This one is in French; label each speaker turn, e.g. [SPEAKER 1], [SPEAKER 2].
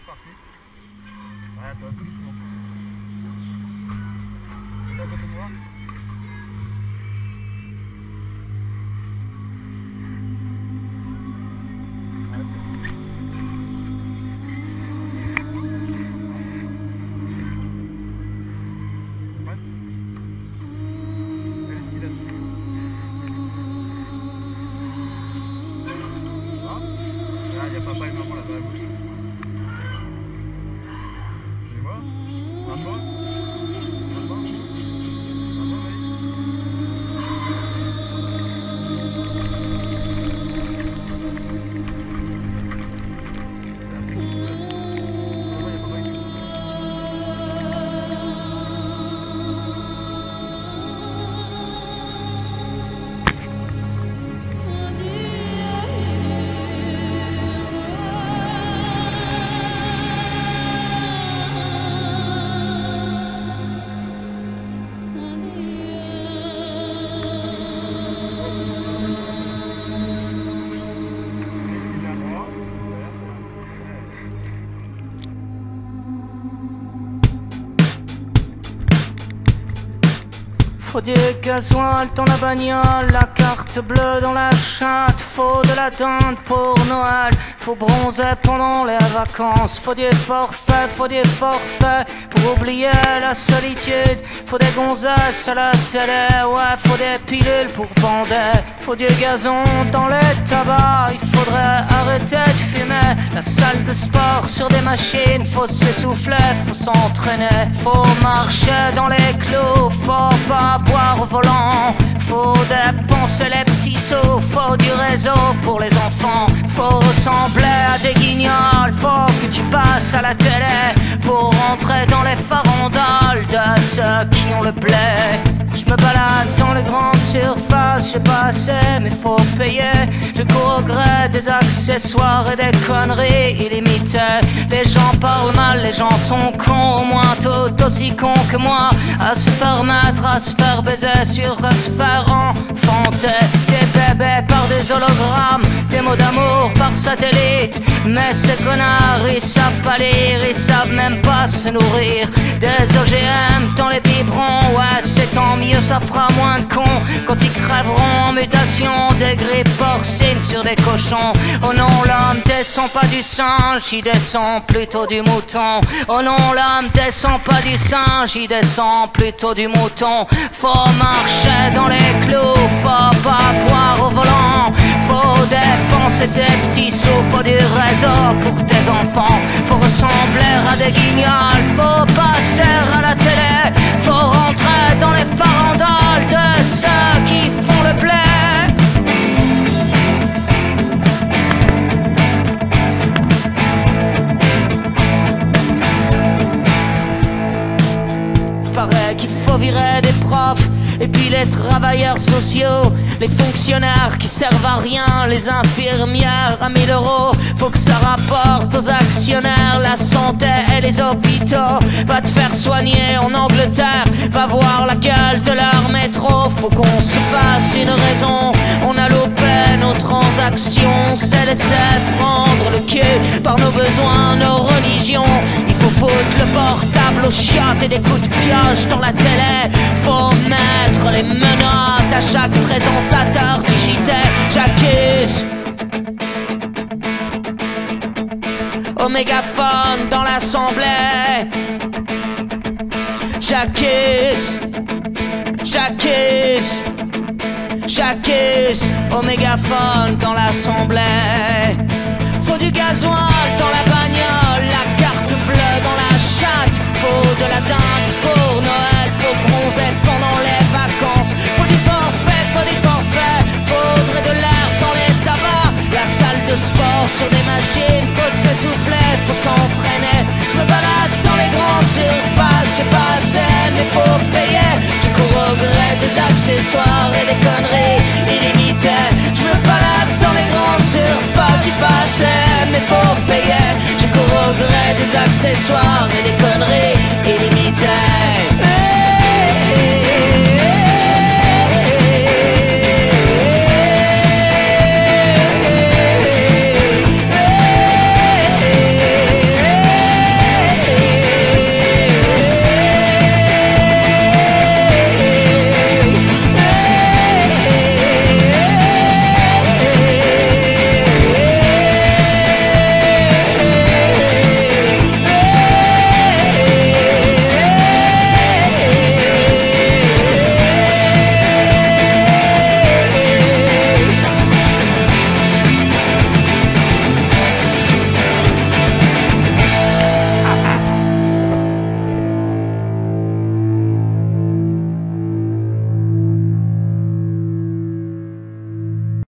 [SPEAKER 1] c'est parti. Ouais, attends, doucement. C'est à côté de moi. Il y a papa et maman là-bas à gauche. Tu les vois? Maman? Maman? Maman, oui. C'est un truc qui se passe. Maman, il y a papa et maman.
[SPEAKER 2] Faut du gasoil dans la bagnole, la carte bleue dans la chatte. Faut de la tente pour Noël, faut bronzer pendant les vacances. Faut du forfait pour oublier la solitude. Faut des gonzesses à la télé, ouais, faut des pilules pour bander. Faut du gazon dans les tabacs, il faudrait arrêter de fumer. La salle de sport sur des machines, faut s'essouffler, faut s'entraîner. Faut marcher dans les clous, faut pas boire au volant. Faut dépenser les petits sous, faut du réseau pour les enfants. Faut ressembler à des guignols, faut que tu passes à la télé pour rentrer dans les farandoles de ceux qui ont le blé. Je me balade dans les grandes surfaces, j'ai pas assez mais faut payer. Je cours au gré des accessoires et des conneries illimitées. Les gens parlent mal, les gens sont cons, au moins tout aussi cons que moi. À se faire mettre, à se faire baiser, sur à se faire enfanter. Des bébés par des hologrammes, des mots d'amour par satellite. Mais ces connards, ils savent pas lire, ils savent même pas se nourrir. Des OGM dans les biberons, ouais c'est tant mieux, ça fera moins de cons quand ils crèveront en mutation. Des grippes porcines sur des cochons. Oh non, l'homme descend pas du singe, il descend plutôt du mouton. Oh non, l'homme descend pas du singe, il descend plutôt du mouton. Faut marcher dans les clous, faut pas boire au volant. Faut dépenser ses petits sous, faut du réseau pour tes enfants. Faut ressembler à des guignols, faut passer à la télé. Faut rentrer dans les farandoles de ceux qui font le blé. Paraît qu'il faut virer des profs et puis les travailleurs sociaux, les fonctionnaires qui servent à rien, les infirmières à 1000 €. Faut que ça rapporte aux actionnaires la santé et les hôpitaux. Va te faire soigner en Angleterre, va voir la gueule de leur métro. Faut qu'on se fasse une raison, on a loupé nos transactions. C'est laisser prendre le cul par nos besoins, nos religions. Il faut foutre le portable aux chiottes et des coups de pioche dans la télé. Faut mettre les menottes à chaque présentateur du JT. J'accuse au mégaphone dans l'assemblée. J'accuse au mégaphone dans l'assemblée. Faut du gasoil dans la bagnole, la carte bleue dans la chatte. Faut de la dinde pour Noël, faut bronzer pendant les vacances. Faut du forfait, faudrait de l'air dans les tabacs. La salle de sport sur des machines, faut s'essouffler, faut s'entraîner. Je me balade dans les grandes surfaces, j'ai pas assez mais faut payer. Je cours au gré des accessoires et des conneries illimitées. Je me balade dans les grandes surfaces, j'ai pas assez mais faut payer. Je cours au gré des accessoires et des